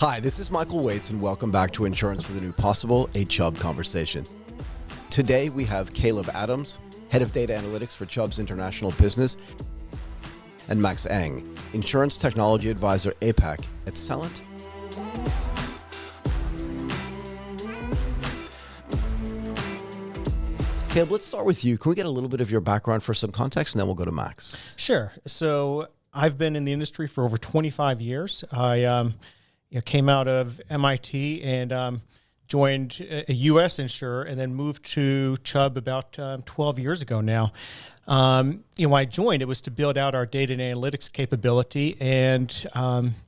Hi, this is Michael Waits, and welcome back to Insurance for the New Possible, a Chubb conversation. Today we have Kaleb Adams, Head of Data Analytics for Chubb's International Business, and Max Eng, Insurance Technology Advisor APAC at Celent. Kaleb, let's start with you. Can we get a little bit of your background for some context, and then we'll go to Max? Sure. So I've been in the industry for over 25 years. I came out of MIT and joined a U.S. insurer and then moved to Chubb about 12 years ago now. When I joined, it was to build out our data and analytics capability and,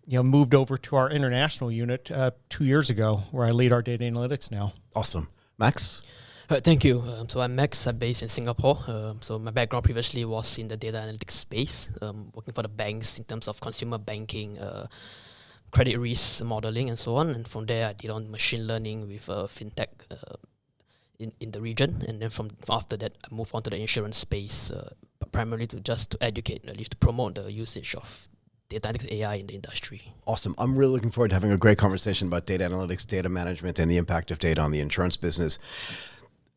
moved over to our international unit 2 years ago where I lead our data analytics now. Awesome. Max? Thank you. So I'm Max. I'm based in Singapore. So my background previously was in the data analytics space, working for the banks in terms of consumer banking, credit risk modeling, and so on. And from there, I did on machine learning with fintech in the region. And then from after that, I moved on to the insurance space, primarily to educate, at least to promote the usage of data analytics AI in the industry. Awesome. I'm really looking forward to having a great conversation about data analytics, data management, and the impact of data on the insurance business.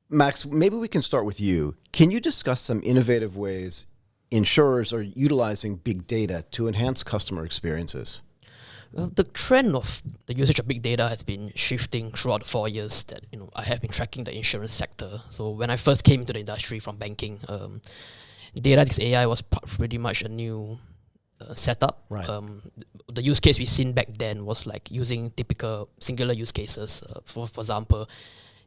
Max, maybe we can start with you. Can you discuss some innovative ways insurers are utilizing big data to enhance customer experiences? The trend of the usage of big data has been shifting throughout the 4 years that I have been tracking the insurance sector. So when I first came into the industry from banking, data analytics AI was pretty much a new setup. Right. The use case we seen back then was like using typical singular use cases. For example,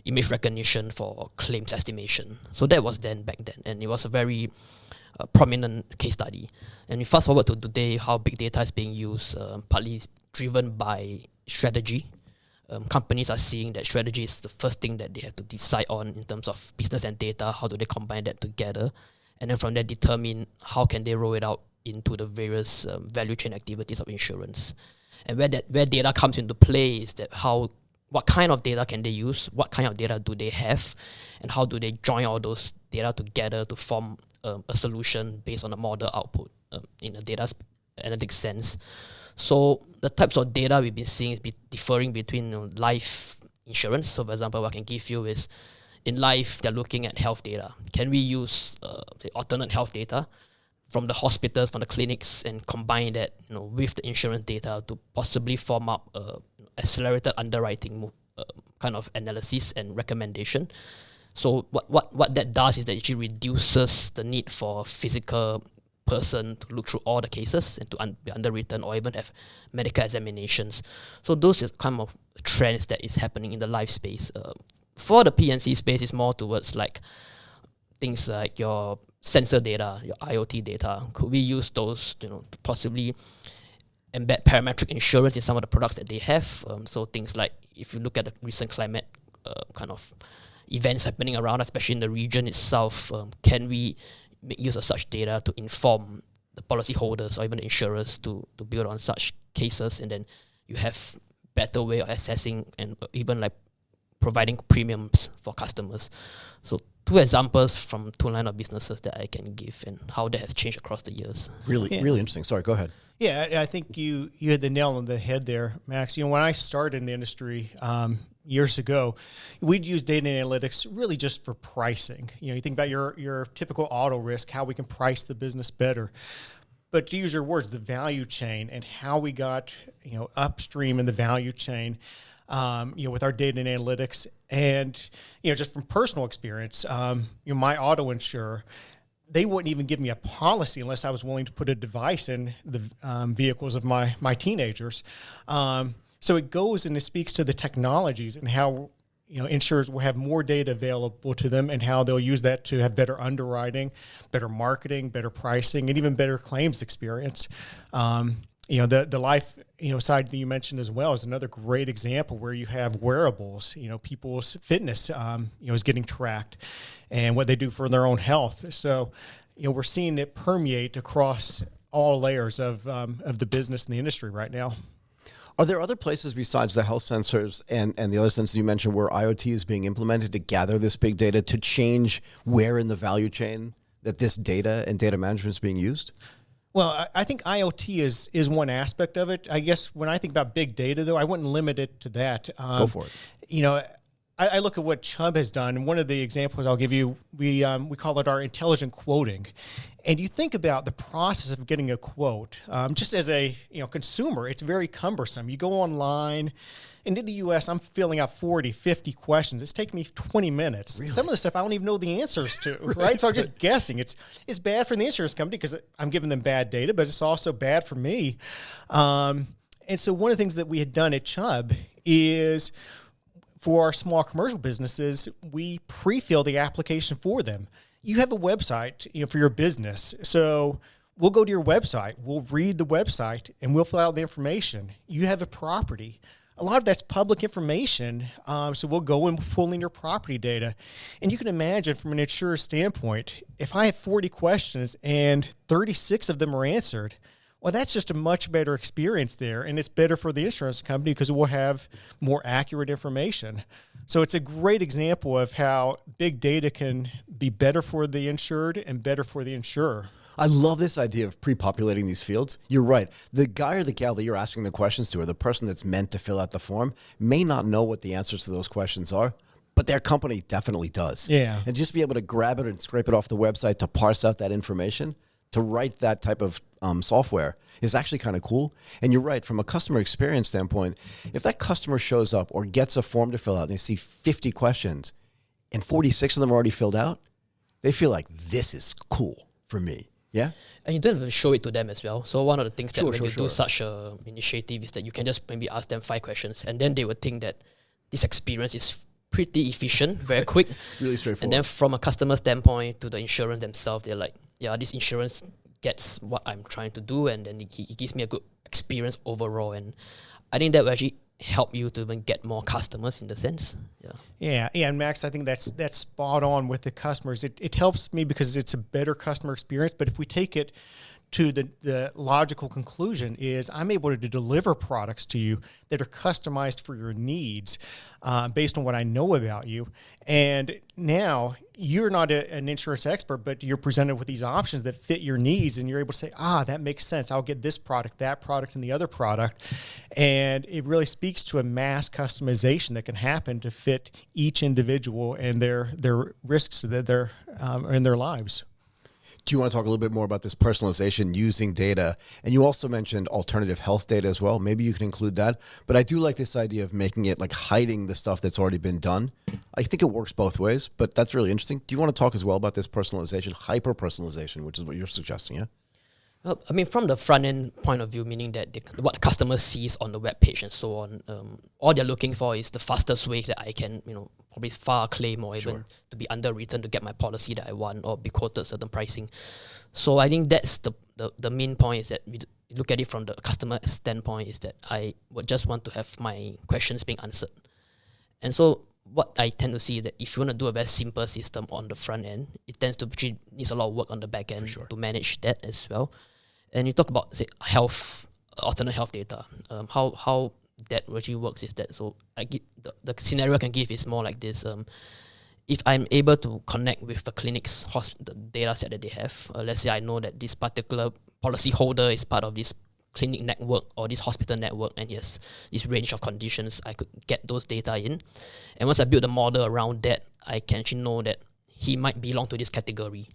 image recognition for claims estimation. So that was back then, and it was a very prominent case study. And we fast forward to today, how big data is being used, partly driven by strategy. Companies are seeing that strategy is the first thing that they have to decide on in terms of business and data. How do they combine that together? And then from there, determine how can they roll it out into the various value chain activities of insurance. And where data comes into play is that what kind of data can they use, what kind of data do they have, and how do they join all those data together to form a solution based on a model output in a data analytics sense. So the types of data we've been seeing is differing between life insurance. So for example, what I can give you is, in life, they're looking at health data. Can we use alternate health data from the hospitals, from the clinics, and combine that with the insurance data to possibly form up accelerated underwriting kind of analysis and recommendation. So what that does is that it actually reduces the need for a physical person to look through all the cases and to be underwritten or even have medical examinations. So those are kind of trends that is happening in the life space. For the P&C space, it's more towards like things like your sensor data, your IoT data. Could we use those to possibly embed parametric insurance in some of the products that they have? So things like, if you look at the recent climate kind of events happening around, especially in the region itself, can we make use of such data to inform the policyholders or even the insurers to build on such cases, and then you have better way of assessing and even like providing premiums for customers. So two examples from two line of businesses that I can give and how that has changed across the years. Really interesting. Sorry, go ahead. Yeah, I think you hit the nail on the head there, Max. When I started in the industry years ago, we'd use data analytics really just for pricing. You think about your typical auto risk, how we can price the business better. But to use your words, the value chain and how we got upstream in the value chain, with our data and analytics, and just from personal experience, my auto insurer, they wouldn't even give me a policy unless I was willing to put a device in the vehicles of my teenagers. So it goes and it speaks to the technologies and how insurers will have more data available to them and how they'll use that to have better underwriting, better marketing, better pricing, and even better claims experience. The life side that you mentioned as well is another great example where you have wearables. People's fitness is getting tracked, and what they do for their own health. So we're seeing it permeate across all layers of the business and the industry right now. Are there other places besides the health sensors and the other sensors you mentioned where IoT is being implemented to gather this big data to change where in the value chain that this data and data management is being used? Well, I think IoT is one aspect of it. I guess when I think about big data, though, I wouldn't limit it to that. Go for it. You know, I look at what Chubb has done, and one of the examples I'll give you, we call it our intelligent quoting. And you think about the process of getting a quote. Just as a consumer, it's very cumbersome. You go online. And in the U.S., I'm filling out 40, 50 questions. It's taking me 20 minutes. Really? Some of the stuff I don't even know the answers to, right? So I'm just guessing. It's bad for the insurance company because I'm giving them bad data, but it's also bad for me. And so one of the things that we had done at Chubb is for our small commercial businesses, we pre-fill the application for them. You have a website, for your business. So we'll go to your website, we'll read the website, and we'll fill out the information. You have a property. A lot of that's public information, so we'll go and pull in your property data. And you can imagine from an insurer standpoint, if I have 40 questions and 36 of them are answered, well, that's just a much better experience there, and it's better for the insurance company because it will have more accurate information. So it's a great example of how big data can be better for the insured and better for the insurer. I love this idea of pre-populating these fields. You're right. The guy or the gal that you're asking the questions to, or the person that's meant to fill out the form, may not know what the answers to those questions are, but their company definitely does. Yeah. And just be able to grab it and scrape it off the website to parse out that information, to write that type of software is actually kind of cool. And you're right, from a customer experience standpoint, if that customer shows up or gets a form to fill out and they see 50 questions and 46 of them are already filled out, they feel like this is cool for me. Yeah. And you don't have to show it to them as well. So one of the things that when you do such a initiative is that you can just maybe ask them 5 questions and then they would think that this experience is pretty efficient, very quick. Really straightforward. And then from a customer standpoint to the insurance themselves, they're like, yeah, this insurance gets what I'm trying to do, and then it gives me a good experience overall. And I think that will actually help you to even get more customers in the sense. Yeah, and Max, I think that's spot on with the customers. It helps me because it's a better customer experience. But if we take it to the logical conclusion is I'm able to deliver products to you that are customized for your needs based on what I know about you. And now you're not an insurance expert, but you're presented with these options that fit your needs, and you're able to say, that makes sense. I'll get this product, that product, and the other product. And it really speaks to a mass customization that can happen to fit each individual and their risks that they're in their lives. Do you want to talk a little bit more about this personalization using data? And you also mentioned alternative health data as well. Maybe you can include that. But I do like this idea of making it like hiding the stuff that's already been done. I think it works both ways, but that's really interesting. Do you want to talk as well about this personalization, hyper-personalization, which is what you're suggesting, yeah? Well, I mean, from the front-end point of view, meaning that what the customer sees on the web page and so on, all they're looking for is the fastest way that I can, probably file a claim or even to be underwritten to get my policy that I want or be quoted certain pricing. So I think that's the main point is that we look at it from the customer standpoint is that I would just want to have my questions being answered. And so what I tend to see is that if you want to do a very simple system on the front end, it tends to actually needs a lot of work on the back end to manage that as well. And you talk about, say, health, alternate health data. How that actually works is that, so I give the scenario I can give is more like this. If I'm able to connect with the clinic's the data set that they have, let's say I know that this particular policy holder is part of this clinic network or this hospital network, and he has this range of conditions, I could get those data in. And once I build a model around that, I can actually know that he might belong to this category.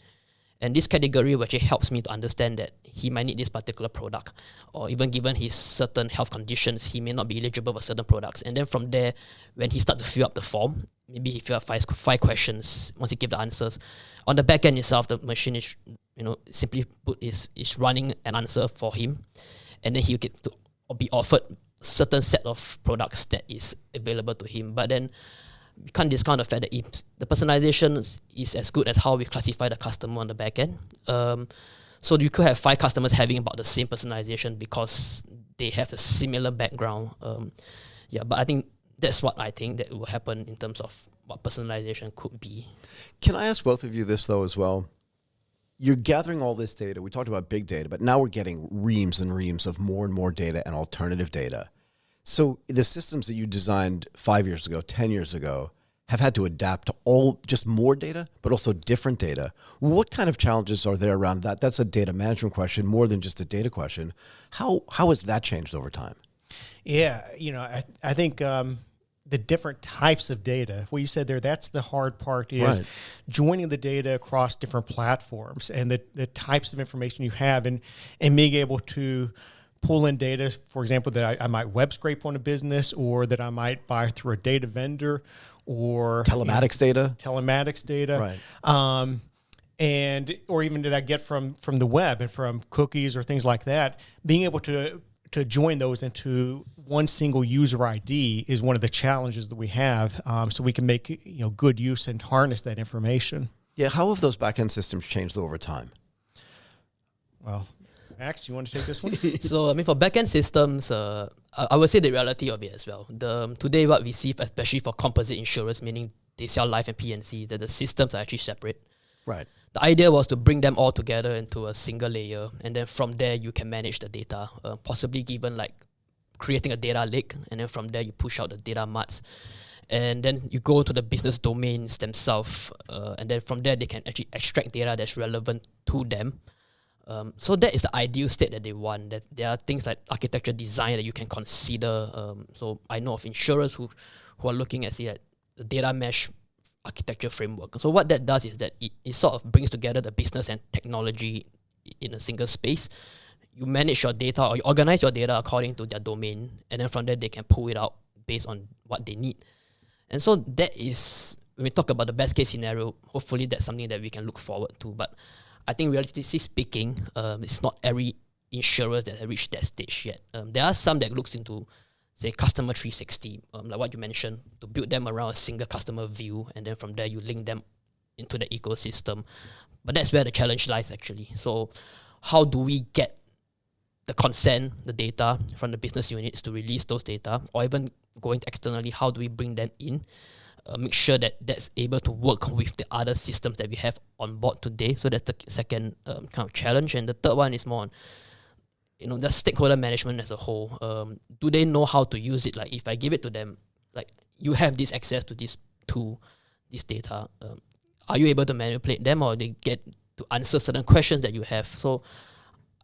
And this category actually helps me to understand that he might need this particular product, or even given his certain health conditions, he may not be eligible for certain products. And then from there, when he starts to fill up the form, maybe he fill up five questions, once he give the answers, on the back end itself, the machine is, simply put, is running an answer for him. And then he'll get to be offered certain set of products that is available to him. But then we can't discount the fact that the personalization is as good as how we classify the customer on the back end. So you could have 5 customers having about the same personalization because they have a similar background. But I think that's what I think that will happen in terms of what personalization could be. Can I ask both of you this, though, as well? You're gathering all this data. We talked about big data, but now we're getting reams and reams of more and more data and alternative data. So the systems that you designed 5 years ago, 10 years ago, have had to adapt to all just more data, but also different data. What kind of challenges are there around that? That's a data management question more than just a data question. How has that changed over time? Yeah, I think the different types of data, what you said there, that's the hard part is Right. joining the data across different platforms and the types of information you have and being able to pull in data, for example, that I might web scrape on a business or that I might buy through a data vendor or Telematics data? telematics data. Right. And or even did I get from the web and from cookies or things like that, being able to join those into one single user ID is one of the challenges that we have, so we can make good use and harness that information. Yeah, how have those backend systems changed over time? Well, Max, you want to take this one? So, I mean, for backend systems, I would say the reality of it as well. Today, what we see, especially for composite insurers, meaning they sell life and P&C, that the systems are actually separate. Right. The idea was to bring them all together into a single layer, and then from there you can manage the data, possibly given like creating a data lake, and then from there you push out the data marts, and then you go to the business domains themselves, and then from there they can actually extract data that's relevant to them. So that is the ideal state that they want. That there are things like architecture design that you can consider. So I know of insurers who are looking at, say, at the data mesh architecture framework. So what that does is that it sort of brings together the business and technology in a single space. You manage your data or you organize your data according to their domain, and then from there they can pull it out based on what they need. And so that is, when we talk about the best case scenario, hopefully that's something that we can look forward to. But I think realistically speaking, it's not every insurer that has reached that stage yet. There are some that looks into, say, customer 360, like what you mentioned, to build them around a single customer view, and then from there you link them into the ecosystem. But that's where the challenge lies actually. So how do we get the consent, the data from the business units to release those data, or even going externally, how do we bring them in? Make sure that that's able to work with the other systems that we have on board today. So that's the second kind of challenge. And the third one is more on, the stakeholder management as a whole. Do they know how to use it? Like if I give it to them, like you have this access to this tool, this data, are you able to manipulate them, or they get to answer certain questions that you have? So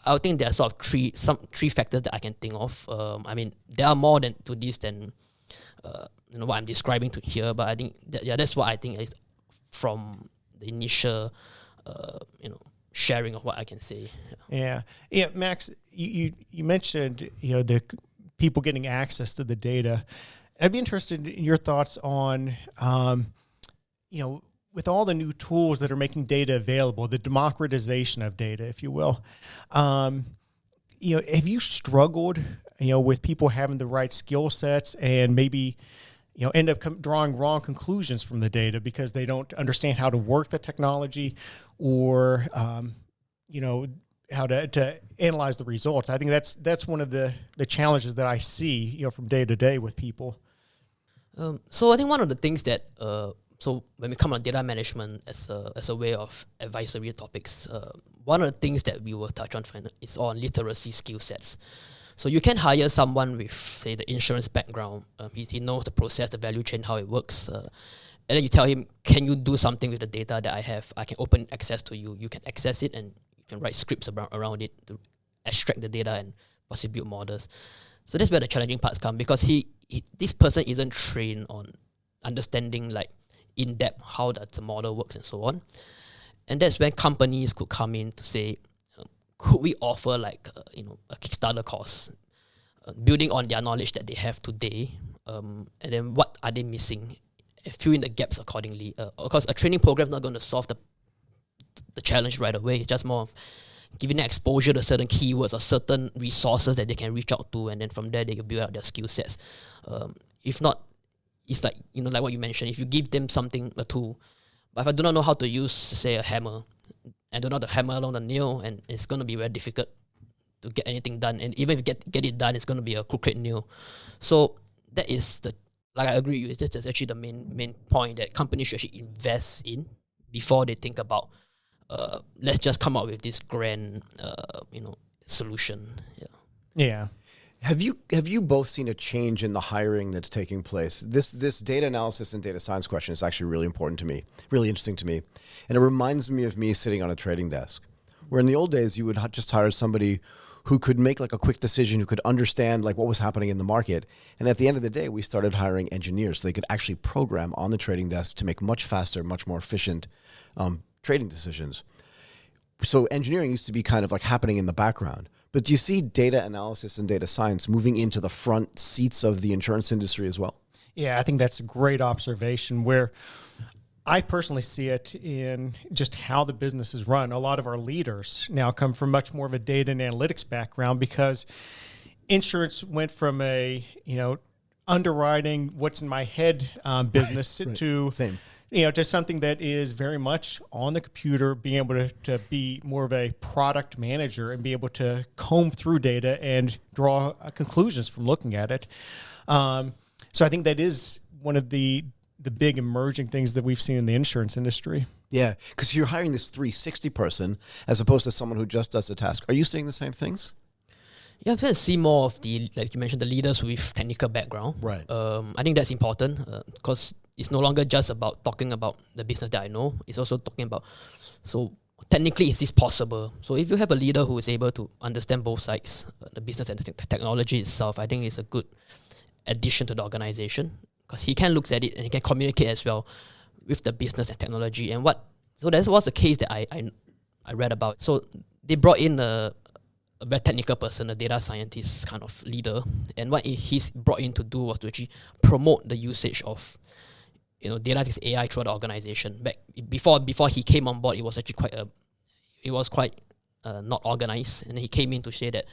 I think there are sort of three factors that I can think of. I mean, there are more than to this than what I'm describing to here, but I think that's what I think is from the initial sharing of what I can say. Yeah. Max, you mentioned the people getting access to the data. I'd be interested in your thoughts on with all the new tools that are making data available, the democratization of data, if you will. Have you struggled with people having the right skill sets and maybe end up drawing wrong conclusions from the data because they don't understand how to work the technology or how to analyze the results? I think that's one of the challenges that I see from day to day with people. So I think one of the things that so when we come on data management as a way of advisory topics, one of the things that we will touch on is on literacy skill sets. So you can hire someone with, say, the insurance background. He knows the process, the value chain, how it works. And then you tell him, can you do something with the data that I have? I can open access to you. You can access it and you can write scripts around it to extract the data and possibly build models. So that's where the challenging parts come, because this person isn't trained on understanding like in depth how the model works and so on. And that's when companies could come in to say, could we offer like a Kickstarter course, building on their knowledge that they have today, and then what are they missing, fill in the gaps accordingly. Of course, a training program is not going to solve the challenge right away. It's just more of giving them exposure to certain keywords or certain resources that they can reach out to, and then from there they can build out their skill sets. If not, it's like like what you mentioned. If you give them a tool, but if I do not know how to use, say, a hammer, I do not know how to hammer along the nail, and it's going to be very difficult to get anything done. And even if you get it done, it's going to be a crooked nail. So that is I agree with you. It's actually the main point that companies should actually invest in before they think about let's just come up with this grand solution. Yeah. Have you both seen a change in the hiring that's taking place? This data analysis and data science question is actually really important to me, really interesting to me. And it reminds me of me sitting on a trading desk, where in the old days you would just hire somebody who could make like a quick decision, who could understand like what was happening in the market. And at the end of the day, we started hiring engineers so they could actually program on the trading desk to make much faster, much more efficient trading decisions. So engineering used to be kind of like happening in the background. But do you see data analysis and data science moving into the front seats of the insurance industry as well? Yeah, I think that's a great observation where I personally see it in just how the business is run. A lot of our leaders now come from much more of a data and analytics background because insurance went from a, underwriting what's in my head business right. to Same. To something that is very much on the computer, being able to be more of a product manager and be able to comb through data and draw conclusions from looking at it. So I think that is one of the big emerging things that we've seen in the insurance industry. Yeah, because you're hiring this 360 person as opposed to someone who just does a task. Are you seeing the same things? Yeah, I'm trying to see more of the, like you mentioned, the leaders with technical background. Right. I think that's important because it's no longer just about talking about the business that I know. It's also talking about, so technically, is this possible? So if you have a leader who is able to understand both sides, the business and the technology itself, I think it's a good addition to the organization because he can look at it and he can communicate as well with the business and technology. And so that was the case that I read about. So they brought in a very technical person, a data scientist kind of leader, and what he's brought in to do was to actually promote the usage of data analytics AI throughout the organization. Before he came on board, it was actually quite not organized, and then he came in to say that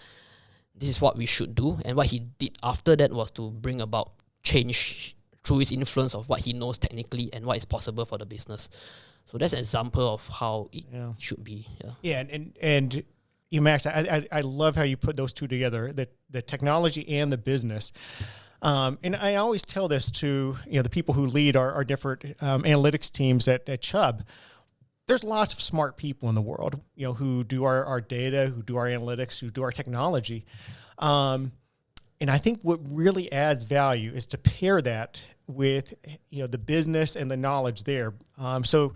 this is what we should do. And what he did after that was to bring about change through his influence of what he knows technically and what is possible for the business. So that's an example of how it should be. Yeah, and Max, I love how you put those two together, the technology and the business. And I always tell this to the people who lead our different analytics teams at Chubb. There's lots of smart people in the world, who do our data, who do our analytics, who do our technology. And I think what really adds value is to pair that with the business and the knowledge there. So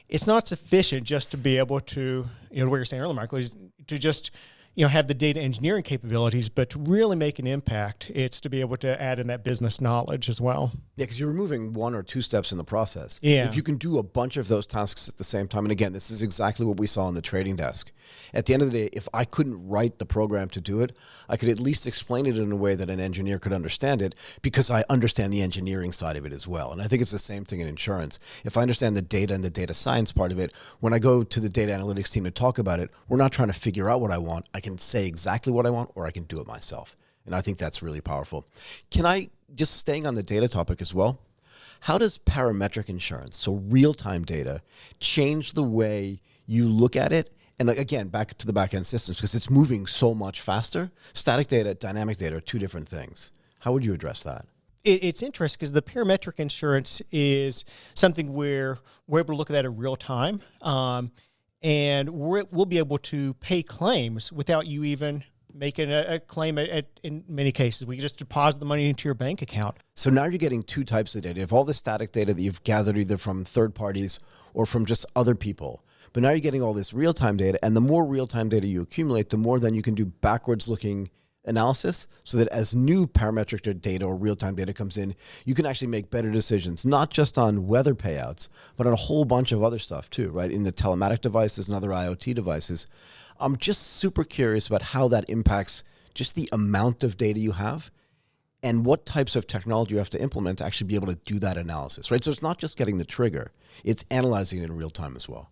it's not sufficient just to be able to, what you were saying earlier, Michael, is to just have the data engineering capabilities, but to really make an impact, it's to be able to add in that business knowledge as well. Yeah, because you're removing one or two steps in the process. Yeah. If you can do a bunch of those tasks at the same time, and again, this is exactly what we saw on the trading desk. At the end of the day, if I couldn't write the program to do it, I could at least explain it in a way that an engineer could understand it because I understand the engineering side of it as well. And I think it's the same thing in insurance. If I understand the data and the data science part of it, when I go to the data analytics team to talk about it, we're not trying to figure out what I want. I can say exactly what I want, or I can do it myself. And I think that's really powerful. Can I, just staying on the data topic as well, how does parametric insurance, so real-time data, change the way you look at it? And again, back to the back-end systems, because it's moving so much faster. Static data, dynamic data are two different things. How would you address that? It's interesting because the parametric insurance is something where we're able to look at that in real time. And we'll be able to pay claims without you even making a claim in many cases. We just deposit the money into your bank account. So now you're getting two types of data. You have all the static data that you've gathered either from third parties or from just other people. But now you're getting all this real-time data, and the more real-time data you accumulate, the more then you can do backwards-looking analysis so that as new parametric data or real-time data comes in, you can actually make better decisions, not just on weather payouts, but on a whole bunch of other stuff too, right? In the telematic devices and other IoT devices. I'm just super curious about how that impacts just the amount of data you have and what types of technology you have to implement to actually be able to do that analysis, right? So it's not just getting the trigger, it's analyzing it in real time as well.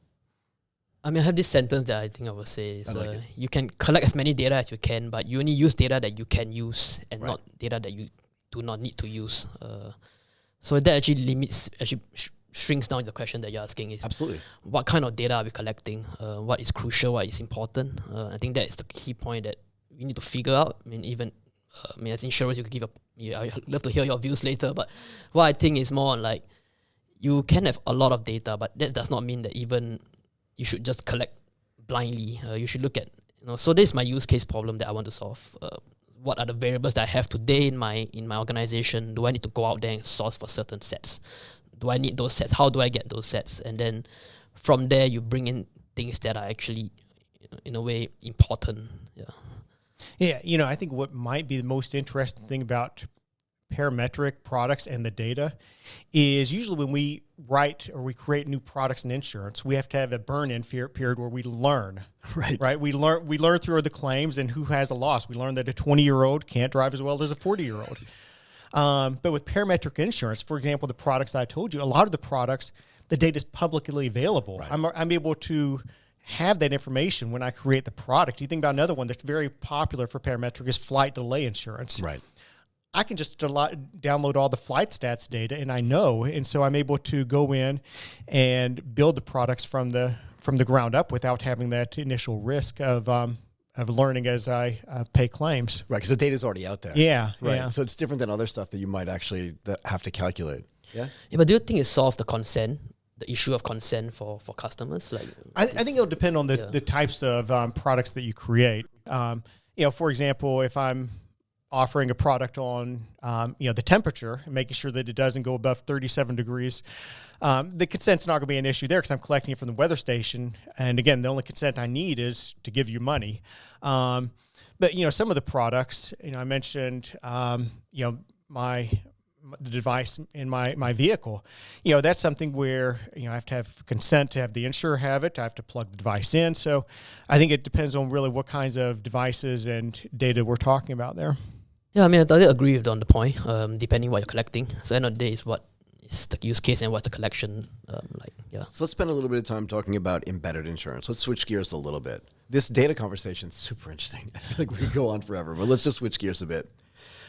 I mean, I have this sentence that I think I would say is like you can collect as many data as you can, but you only use data that you can use and not data that you do not need to use. So that actually shrinks down the question that you're asking is absolutely what kind of data are we collecting? What is crucial? What is important? I think that is the key point that we need to figure out. I mean, as insurers, you could I'd love to hear your views later, but what I think is more on like you can have a lot of data, but that does not mean that even you should just collect blindly. You should look at, so this is my use case problem that I want to solve. what are the variables that I have today in my organization? Do I need to go out there and source for certain sets? Do I need those sets? How do I get those sets? And then from there, you bring in things that are actually, in a way, important. Yeah. Yeah, I think what might be the most interesting thing about parametric products and the data is usually when we write or we create new products in insurance, we have to have a burn-in period where we learn. Right. We learn through the claims and who has a loss. We learn that a 20-year-old can't drive as well as a 40-year-old. But with parametric insurance, for example, the products that I told you, a lot of the products, the data is publicly available. Right. I'm able to have that information when I create the product. You think about another one that's very popular for parametric is flight delay insurance. Right. I can just download all the flight stats data, and I know, and so I'm able to go in and build the products from the ground up without having that initial risk of learning as I pay claims. Right, because the data is already out there. Yeah, right. Yeah. So it's different than other stuff that you might actually have to calculate. Yeah. But do you think it solves the issue of consent for customers? Like, I think it'll depend on the types of products that you create. For example, if I'm offering a product on, the temperature and making sure that it doesn't go above 37 degrees. The consent's not going to be an issue there because I'm collecting it from the weather station. And again, the only consent I need is to give you money. But some of the products, I mentioned, the device in my vehicle, that's something where, I have to have consent to have the insurer have it. I have to plug the device in. So I think it depends on really what kinds of devices and data we're talking about there. Yeah, I totally agree with on the point, depending what you're collecting. So end of the day is what is the use case and what's the collection like, yeah. So let's spend a little bit of time talking about embedded insurance. Let's switch gears a little bit. This data conversation is super interesting. I feel like we could go on forever, but let's just switch gears a bit.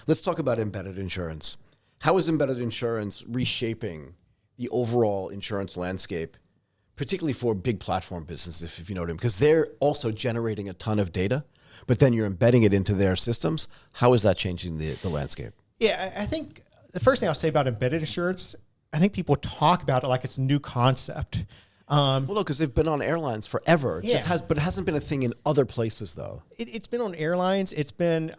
Let's talk about embedded insurance. How is embedded insurance reshaping the overall insurance landscape, particularly for big platform businesses, if you know what I mean? Because they're also generating a ton of data, but then you're embedding it into their systems. How is that changing the landscape? Yeah, I think the first thing I'll say about embedded insurance, I think people talk about it like it's a new concept. Well, no, because they've been on airlines forever. But it hasn't been a thing in other places, though. It's been on airlines. It's been...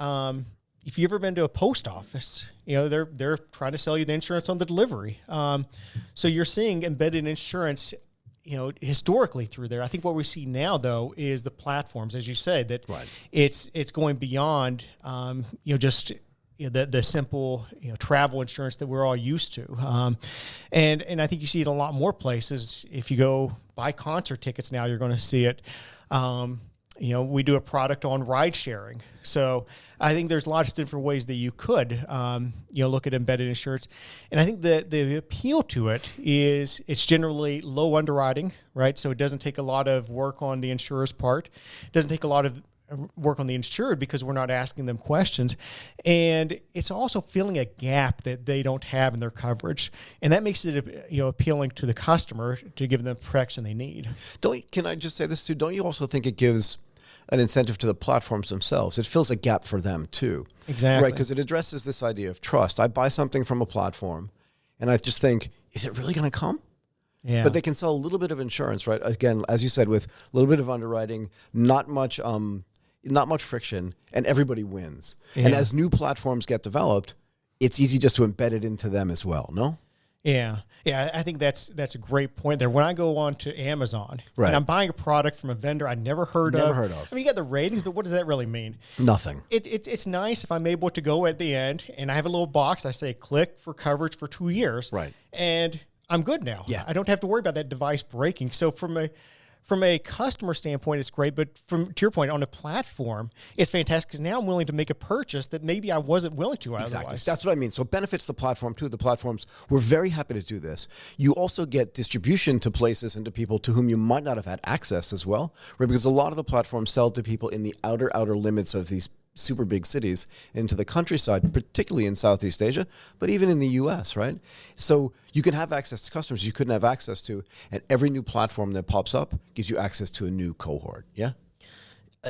if you've ever been to a post office, they're trying to sell you the insurance on the delivery. So you're seeing embedded insurance, historically through there. I think what we see now, though, is the platforms, as you say, that right. It's going beyond, just the simple travel insurance that we're all used to. And I think you see it a lot more places. If you go buy concert tickets now, you're going to see it. We do a product on ride sharing. So I think there's lots of different ways that you could, look at embedded insurance. And I think the appeal to it is it's generally low underwriting, right? So it doesn't take a lot of work on the insurer's part. It doesn't take a lot of work on the insured because we're not asking them questions. And it's also filling a gap that they don't have in their coverage. And that makes it, appealing to the customer to give them the protection they need. Can I just say this too? Don't you also think it gives an incentive to the platforms themselves? It fills a gap for them too. Exactly. Right, because it addresses this idea of trust. I buy something from a platform and I just think, is it really going to come? Yeah. But they can sell a little bit of insurance, right? Again, as you said, with a little bit of underwriting, not much friction, and everybody wins. Yeah. And as new platforms get developed, it's easy just to embed it into them as well, no? Yeah. I think that's a great point there. When I go on to Amazon right. and I'm buying a product from a vendor I never heard of. I mean, you got the ratings, but what does that really mean? Nothing. It's nice if I'm able to go at the end and I have a little box. I say click for coverage for 2 years. Right. And I'm good now. Yeah. I don't have to worry about that device breaking. So from a customer standpoint, it's great, but to your point, on a platform, it's fantastic because now I'm willing to make a purchase that maybe I wasn't willing to otherwise. Exactly. That's what I mean. So it benefits the platform too. The platforms, we're very happy to do this. You also get distribution to places and to people to whom you might not have had access as well, right? Because a lot of the platforms sell to people in the outer limits of these super big cities into the countryside, particularly in Southeast Asia, but even in the US, right? So you can have access to customers you couldn't have access to, and every new platform that pops up gives you access to a new cohort, yeah?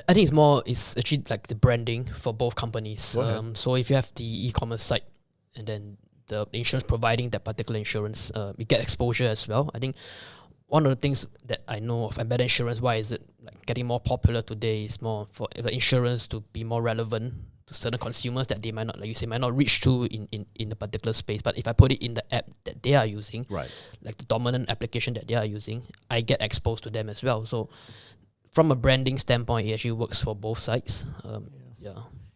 I think it's actually like the branding for both companies. So if you have the e-commerce site and then the insurance providing that particular insurance, you get exposure as well. I think one of the things that I know of embedded insurance, why is it like getting more popular today, is more for the insurance to be more relevant to certain consumers that they might not, like you say, might not reach to in a particular space. But if I put it in the app that they are using, Right. like the dominant application that they are using, I get exposed to them as well. So from a branding standpoint, it actually works for both sides.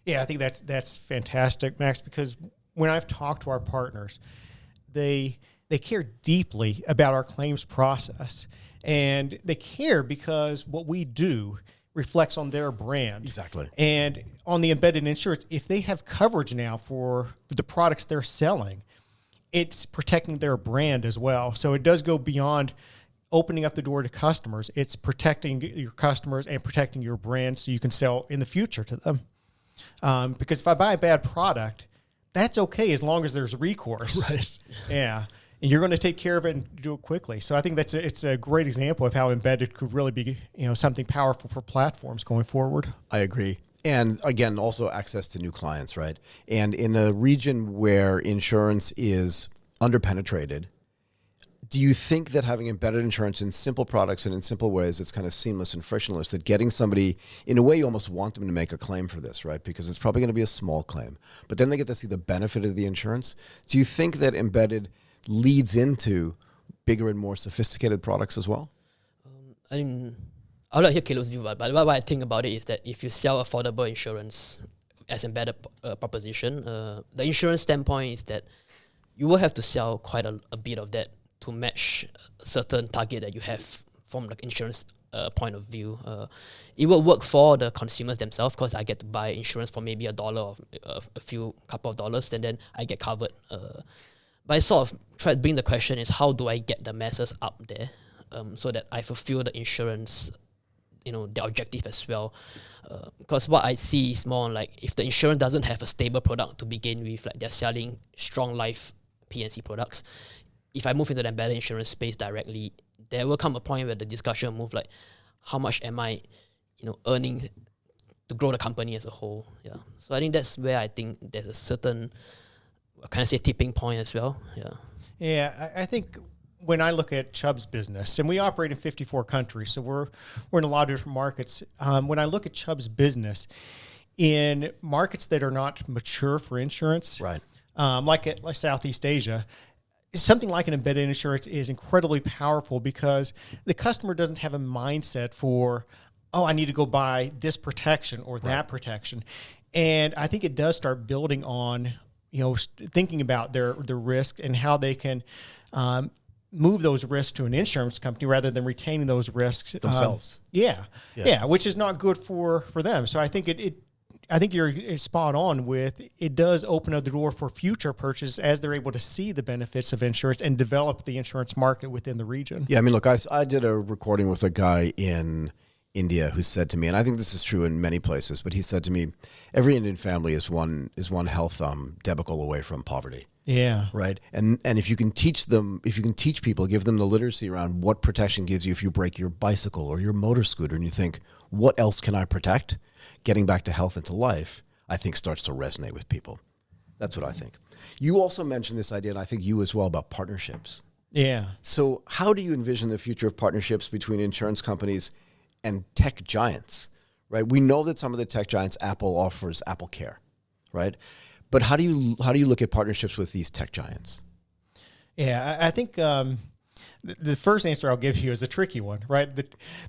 Yeah, I think that's fantastic, Max, because when I've talked to our partners, they care deeply about our claims process. And they care because what we do reflects on their brand. Exactly. And on the embedded insurance, if they have coverage now for the products they're selling, it's protecting their brand as well. So it does go beyond opening up the door to customers. It's protecting your customers and protecting your brand so you can sell in the future to them. Because if I buy a bad product, that's okay as long as there's recourse. Right. Yeah. And you're going to take care of it and do it quickly. So I think it's a great example of how embedded could really be, something powerful for platforms going forward. I agree. And again, also access to new clients, right? And in a region where insurance is underpenetrated, do you think that having embedded insurance in simple products and in simple ways, it's kind of seamless and frictionless, that getting somebody, in a way, you almost want them to make a claim for this, right? Because it's probably going to be a small claim, but then they get to see the benefit of the insurance. Do you think that embedded leads into bigger and more sophisticated products as well? I'll let hear Caleb's view, but what I think about it is that if you sell affordable insurance as embedded proposition, the insurance standpoint is that you will have to sell quite a bit of that to match a certain target that you have from the insurance point of view. It will work for the consumers themselves because I get to buy insurance for maybe $1 or a couple of dollars, and then I get covered. But I sort of try to bring the question is how do I get the masses up there so that I fulfill the insurance, the objective as well. Because what I see is more like if the insurance doesn't have a stable product to begin with, like they're selling strong life P&C products, if I move into the embedded insurance space directly, there will come a point where the discussion will move like, how much am I, earning to grow the company as a whole? Yeah. So I think that's where I think there's a certain, can I say, tipping point as well? Yeah. Yeah, I think when I look at Chubb's business, and we operate in 54 countries, so we're in a lot of different markets. When I look at Chubb's business in markets that are not mature for insurance, Right. Like Southeast Asia, something like an embedded insurance is incredibly powerful because the customer doesn't have a mindset for, I need to go buy this protection or that protection. And I think it does start building on, thinking about their risk and how they can move those risks to an insurance company rather than retaining those risks Themselves. Yeah, which is not good for them. So I think I think you're spot on with it does open up the door for future purchase as they're able to see the benefits of insurance and develop the insurance market within the region. Yeah, I mean, look, I did a recording with a guy in India who said to me, and I think this is true in many places, but he said to me, every Indian family is one health debacle away from poverty. Yeah. Right. And if you can teach people, give them the literacy around what protection gives you if you break your bicycle or your motor scooter, and you think, what else can I protect? Getting back to health and to life, I think starts to resonate with people. That's what I think. You also mentioned this idea, and I think you as well, about partnerships. Yeah. So how do you envision the future of partnerships between insurance companies and tech giants, right? We know that some of the tech giants, Apple offers Apple Care, right? But how do you look at partnerships with these tech giants? Yeah, I think the first answer I'll give you is a tricky one, right?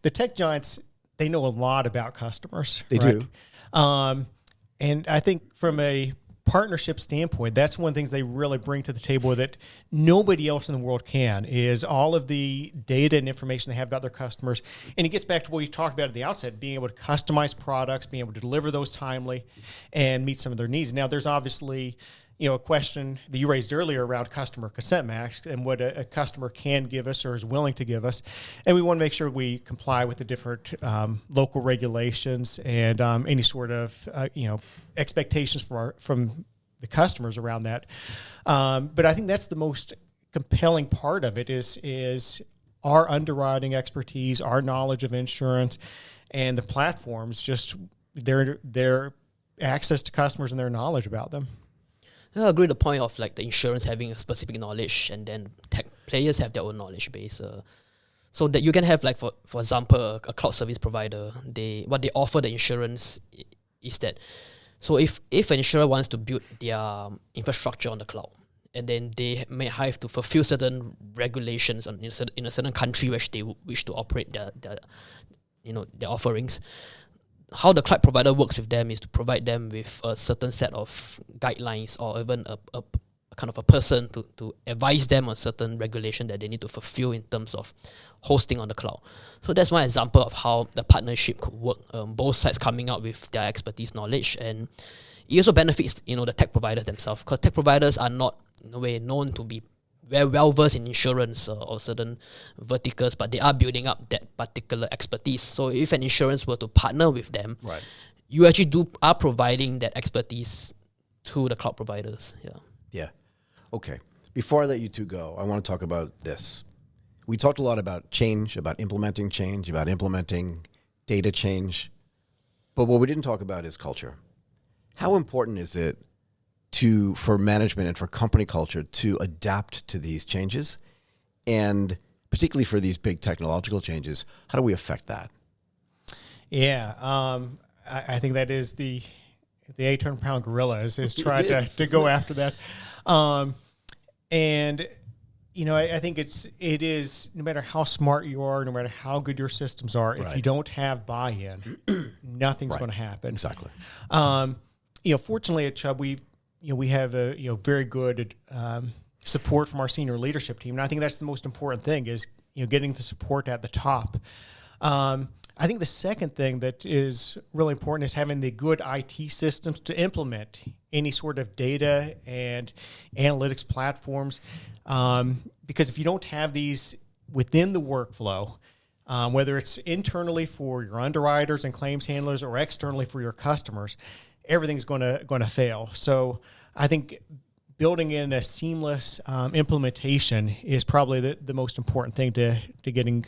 The tech giants, they know a lot about customers. They do. And I think from a partnership standpoint, that's one of the things they really bring to the table that nobody else in the world can, is all of the data and information they have about their customers. And it gets back to what we talked about at the outset, being able to customize products, being able to deliver those timely and meet some of their needs. Now, there's obviously a question that you raised earlier around customer consent, Max, and what a customer can give us or is willing to give us. And we want to make sure we comply with the different local regulations and any sort of expectations from the customers around that. But I think that's the most compelling part of it is our underwriting expertise, our knowledge of insurance, and the platforms, just their access to customers and their knowledge about them. I agree with the point of like the insurance having a specific knowledge and then tech players have their own knowledge base. So that you can have like, for example, a cloud service provider, what they offer the insurance is that So if an insurer wants to build their infrastructure on the cloud, and then they may have to fulfill certain regulations in a certain country which they wish to operate their offerings, how the cloud provider works with them is to provide them with a certain set of guidelines, or even a kind of a person to advise them on certain regulation that they need to fulfill in terms of hosting on the cloud. So that's one example of how the partnership could work. Both sides coming out with their expertise, knowledge, and it also benefits the tech providers themselves, because tech providers are not in a way known to be very well versed in insurance or certain verticals, but they are building up that particular expertise. So if an insurance were to partner with them, Right. you actually are providing that expertise to the cloud providers. Yeah. Yeah. Okay. Before I let you two go, I want to talk about this. We talked a lot about change, about implementing data change. But what we didn't talk about is culture. How important is it for management and for company culture to adapt to these changes? And particularly for these big technological changes, how do we affect that? Yeah, I think that is the 800-pound gorilla is trying to go after that. And I think it is no matter how smart you are, no matter how good your systems are, if you don't have buy-in, nothing's going to happen. Exactly. Fortunately at Chubb, we have a very good support from our senior leadership team, and I think that's the most important thing is getting the support at the top. I think the second thing that is really important is having the good IT systems to implement any sort of data and analytics platforms. Because if you don't have these within the workflow, whether it's internally for your underwriters and claims handlers or externally for your customers, everything's going to fail. So I think building in a seamless implementation is probably the most important thing to getting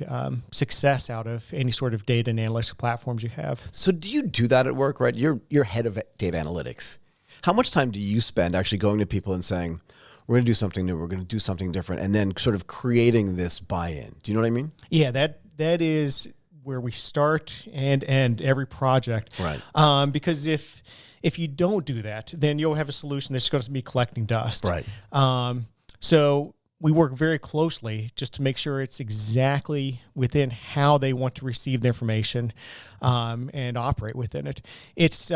success out of any sort of data and analytics platforms you have. So do you do that at work, right? You're head of data analytics. How much time do you spend actually going to people and saying, we're going to do something new, we're going to do something different, and then sort of creating this buy-in? Do you know what I mean? Yeah, that is where we start and end every project. Right. Because if you don't do that, then you'll have a solution that's going to be collecting dust. Right. So we work very closely just to make sure it's exactly within how they want to receive the information and operate within it. It's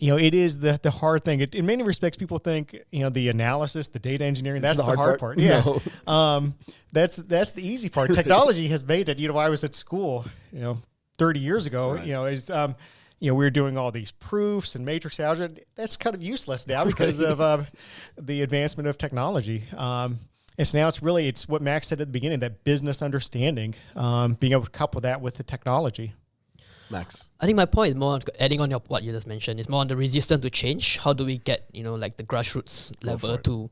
it is the hard thing. In many respects, people think the analysis, the data engineering, that's the hard part. Yeah, no. That's the easy part. Technology has made it. I was at school 30 years ago. Right. We were doing all these proofs and matrix algebra. That's kind of useless now because of the advancement of technology. And so now it's what Max said at the beginning, that business understanding, being able to couple that with the technology. Max? I think my point is more on adding on what you just mentioned. It's more on the resistance to change. How do we get like the grassroots level to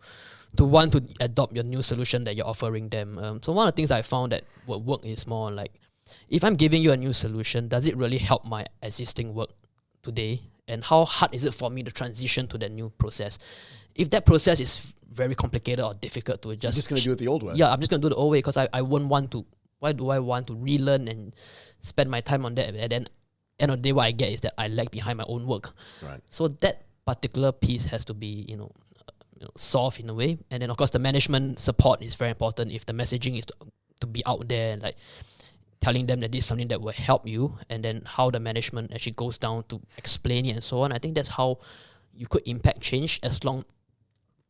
want to adopt your new solution that you're offering them? So one of the things I found that would work is more like, if I'm giving you a new solution, does it really help my existing work today? And how hard is it for me to transition to that new process? If that process is very complicated or difficult to just... You're just going to do it the old way. Yeah, I'm just going to do it the old way because I won't want to... Why do I want to relearn and spend my time on that? And then end of the day, what I get is that I lag behind my own work. Right. So that particular piece has to be, solved in a way. And then, of course, the management support is very important. If the messaging is to be out there and like telling them that this is something that will help you, and then how the management actually goes down to explain it and so on. I think that's how you could impact change, as long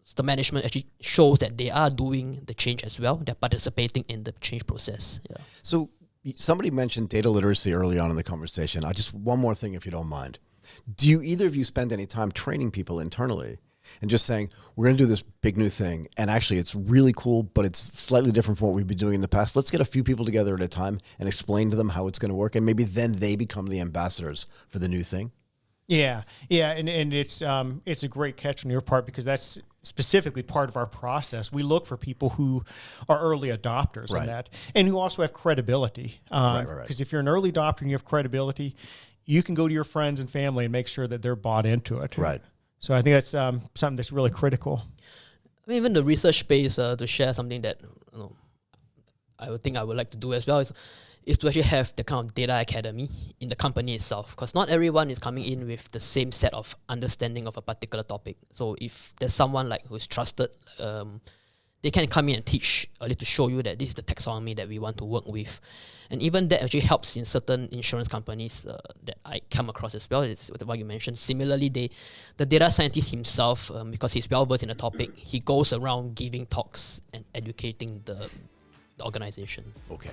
as the management actually shows that they are doing the change as well. They're participating in the change process. Yeah. So somebody mentioned data literacy early on in the conversation. One more thing, if you don't mind. Do you either of you spend any time training people internally and just saying, we're going to do this big new thing, and actually it's really cool, but it's slightly different from what we've been doing in the past. Let's get a few people together at a time and explain to them how it's going to work, and maybe then they become the ambassadors for the new thing? Yeah, and it's a great catch on your part, because that's specifically part of our process. We look for people who are early adopters on that, and who also have credibility. Because if you're an early adopter and you have credibility, you can go to your friends and family and make sure that they're bought into it. Right. So I think that's something that's really critical. I mean, even the research space, to share something that I would think I would like to do as well, is is to actually have the kind of data academy in the company itself, because not everyone is coming in with the same set of understanding of a particular topic. So if there's someone like who's trusted, they can come in and teach early to show you that this is the taxonomy that we want to work with. And even that actually helps in certain insurance companies that I come across as well. It's what you mentioned. Similarly, the data scientist himself, because he's well versed in the topic, he goes around giving talks and educating the organization. Okay.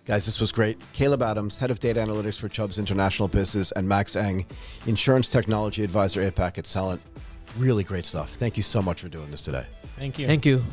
Guys, this was great. Kaleb Adams, Head of Data Analytics for Chubb's International Business, and Max Eng, Insurance Technology Advisor APAC at Celent. Really great stuff. Thank you so much for doing this today. Thank you. Thank you.